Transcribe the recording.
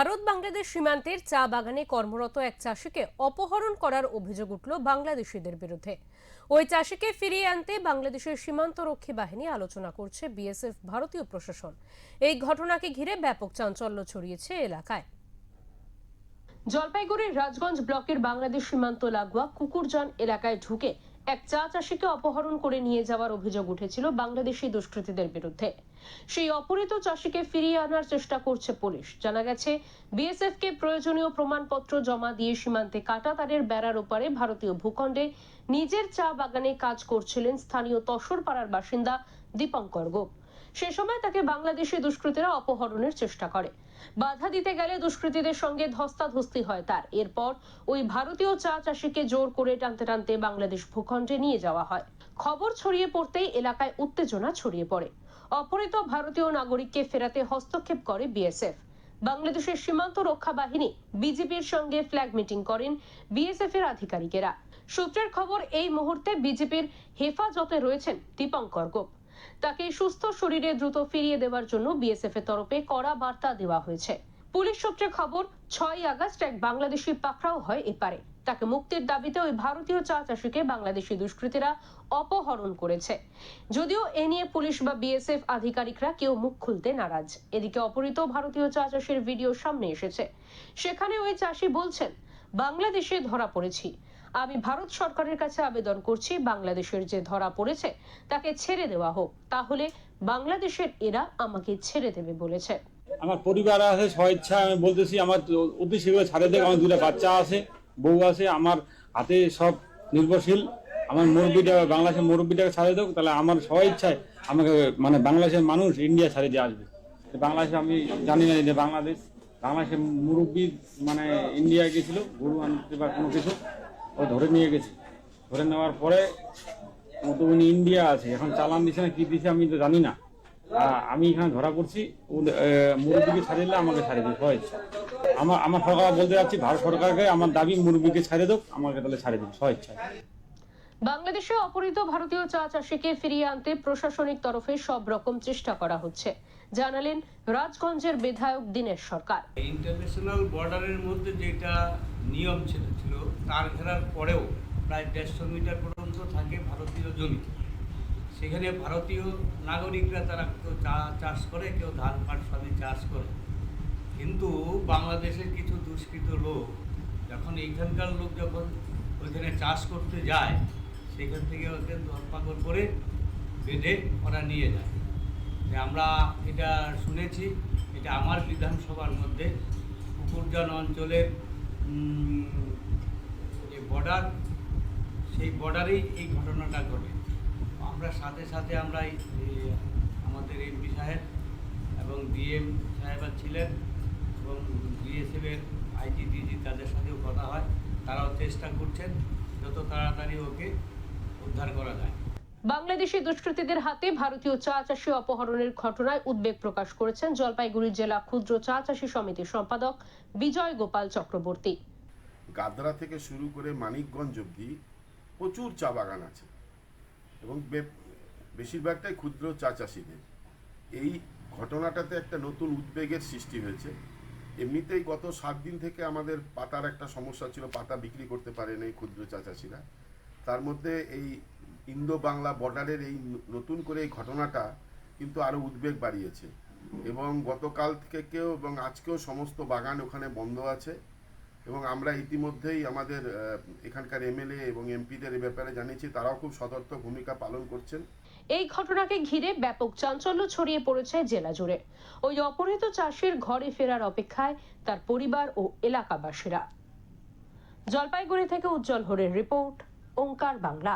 ভারত বাংলাদেশ সীমান্তের চা বাগানে কর্মরত এক চাষিকে অপহরণ করার অভিযোগ উঠল বাংলাদেশিদের বিরুদ্ধে। ওই চাষিকে ফিরিয়ে আনতে বাংলাদেশের সীমান্তরক্ষী বাহিনী আলোচনা করছে বিএসএফ ভারতীয় প্রশাসন। এই ঘটনাকে ঘিরে ব্যাপক চাঞ্চল্য ছড়িয়েছে এলাকায়। জলপাইগুড়ির রাজগঞ্জ ব্লকের বাংলাদেশ সীমান্ত লাগোয়া কুকুরজান এলাকায় ঢুকে এক চা চাষিকে অপহরণ করে নিয়ে যাওয়ার অভিযোগ উঠেছিল বাংলাদেশি দুষ্কৃতীদের বিরুদ্ধে। সেই অপহৃত চাষিকে ফিরিয়ে আনার চেষ্টা করছে পুলিশ। জানা গেছে, বিএসএফ কে প্রয়োজনীয় প্রমাণপত্র জমা দিয়ে সীমান্তে কাঁটাতারের বেড়ার ওপারে ভারতীয় ভূখণ্ডে নিজের চা বাগানে কাজ করছিলেন স্থানীয় তসরপাড়ার বাসিন্দা দীপঙ্কর গোপ। সে সময় তাকে বাংলাদেশি দুষ্কৃতীরা অপহরণের চেষ্টা করে। বাধা দিতে গেলে দুষ্কৃতীদের সঙ্গে ধস্তাধস্তি হয় তার। এরপর ওই ভারতীয় চা চাষিকে জোর করে টানতে টানতে বাংলাদেশ ভূখণ্ডে নিয়ে যাওয়া হয়। খবর ছড়িয়ে পড়তেই এলাকায় উত্তেজনা ছড়িয়ে পড়ে। অপহৃত ভারতীয় নাগরিককে ফেরাতে হস্তক্ষেপ করে বিএসএফ। বাংলাদেশের সীমান্ত রক্ষা বাহিনী বিজেপির সঙ্গে ফ্ল্যাগ মিটিং করেন বিএসএফ এর আধিকারিকেরা। সূত্রের খবর, এই মুহূর্তে বিজেপির হেফাজতে রয়েছেন দীপঙ্কর গোপ। তাকে সুস্থ শরীরে দ্রুত ফিরিয়ে দেওয়ার জন্য বিএসএফ এর তরফে কড়া বার্তা দেওয়া হয়েছে। পুলিশ সূত্রে খবর, 6ই আগস্ট এক বাংলাদেশি পাকড়াও হয় এপারে। তাকে মুক্তির দাবিতে ওই ভারতীয় চা চাষিকে বাংলাদেশি দুষ্কৃতীরা অপহরণ করেছে। যদিও এ নিয়ে পুলিশ বা বিএসএফ আধিকারিকরা কেউ মুখ খুলতে নারাজ। এদিকে অপহৃত ভারতীয় চা চাষির ভিডিও সামনে এসেছে। সেখানে ওই চাষি বলছেন, বাংলাদেশে ধরা পড়েছি। আমি ভারত সরকারের কাছে আবেদন করছি, বাংলাদেশের যে ধরা পড়েছে তাকে ছেড়ে দেওয়া হোক, তাহলে বাংলাদেশের এরা আমাকে ছেড়ে দেবে বলেছে। আমার পরিবার আছে, স্বেচ্ছা আমি বলতেছি আমার অতি শীঘ্র ছাড়ে দেয়। আমার দুটো বাচ্চা আছে, বউ আছে, আমার হাতে সব নির্ভরশীল। আমার মুরব্বীটা, বাংলাদেশের মুরব্বীটাকে ছাড়ে দেব, তাহলে আমার স্বেচ্ছায় আমাকে বাংলাদেশের মানুষ ইন্ডিয়া ছাড়ে দিয়ে আসবে। বাংলাদেশে আমি জানি না যে বাংলাদেশের মুরব্বী ইন্ডিয়া গেছিল গরু আনতে বা কোনো কিছু, ও ধরে নিয়ে গেছে। ধরে নেওয়ার পরে উনি ইন্ডিয়া আছে, এখন চালান দিচ্ছে না কি দিচ্ছে আমি তো জানি না। আমি এখানে ধরা পড়ছি, মুরব্বীকে ছাড়িয়ে দিলে আমাকে ছাড়িয়ে দিই স্বেচ্ছা। আমার সরকার বলতে যাচ্ছি, ভারত সরকারকে আমার দাবি মুরব্বীকে ছাড়িয়ে দেব, আমাকে তাহলে ছাড়িয়ে দিন স্বেচ্ছায়। বাংলাদেশে অপহৃত ভারতীয় চা চাষিকে ফিরিয়ে আনতে প্রশাসনিক তরফে সব রকম চেষ্টা করা হচ্ছে, জানালেন রাজগঞ্জের বিধায়ক দীনেশ সরকার। ইন্টারন্যাশনাল বর্ডারের মধ্যে যেটা নিয়ম ছিল তার ঘেরার পরেও প্রায় 150 মিটার পর্যন্ত থাকে ভারতীয় জমি। সেখানে ভারতীয় নাগরিকরা তারা কেউ চা চাষ করে, কেউ ধান পাট সবই চাষ করে। কিন্তু বাংলাদেশের কিছু দুষ্কৃত লোক যখন এইখানকার লোক যখন ওইখানে চাষ করতে যায়, সেখান থেকে ওদের ধরপাকড় করে বেঁধে ওরা নিয়ে যায়। আমরা এটা শুনেছি, এটা আমার বিধানসভার মধ্যে কুকুরজান অঞ্চলের যে বর্ডার, সেই বর্ডারেই এই ঘটনাটা ঘটে। আমরা সাথে সাথে আমরা আমাদের এমপি সাহেব এবং ডিএম সাহেবা ছিলেন এবং বিএসএফের আইজি ডিজি তাদের সাথেও কথা হয়। তারাও চেষ্টা করছেন যত তাড়াতাড়ি ওকে উদ্ধার করা যায়। বাংলাদেশি দুষ্কৃতীদের হাতে ভারতীয় চা চাষি অপহরণের ঘটনায় উদ্বেগ প্রকাশ করেছেন জলপাইগুড়ি জেলা ক্ষুদ্র চা চাষী সমিতির সম্পাদক বিজয় গোপাল চক্রবর্তী। গাদ্রা থেকে শুরু করে মানিকগঞ্জ অবধি প্রচুর চা বাগান আছে এবং বেশিরভাগটাই ক্ষুদ্র চা চাষীদের। এই ঘটনাটাতে একটা নতুন উদ্বেগের সৃষ্টি হয়েছে। এমনিতেই গত 7 দিন থেকে আমাদের পাতার একটা সমস্যা ছিল, পাতা বিক্রি করতে পারেন এই ক্ষুদ্র চা চাষীরা। তার মধ্যে এই ইন্দো বাংলা বর্ডারের এই নতুন করে এই ঘটনাটা কিন্তু আরও উদ্বেগ বাড়িয়েছে এবং গতকাল থেকেও এবং আজকেও সমস্ত বাগান ওখানে বন্ধ আছে এবং আমরা ইতিমধ্যেই আমাদের এখানকার এমএলএ এবং এমপিদের এই ব্যাপারে জানিয়েছি, তারাও খুব সতর্ক ভূমিকা পালন করছেন। এই ঘটনাকে ঘিরে ব্যাপক চাঞ্চল্য ছড়িয়ে পড়েছে জেলা জুড়ে। ওই অপহৃত চাষির ঘরে ফেরার অপেক্ষায় তার পরিবার ও এলাকাবাসীরা। জলপাইগুড়ি থেকে উজ্জ্বল হরের রিপোর্ট, ওঙ্কার বাংলা।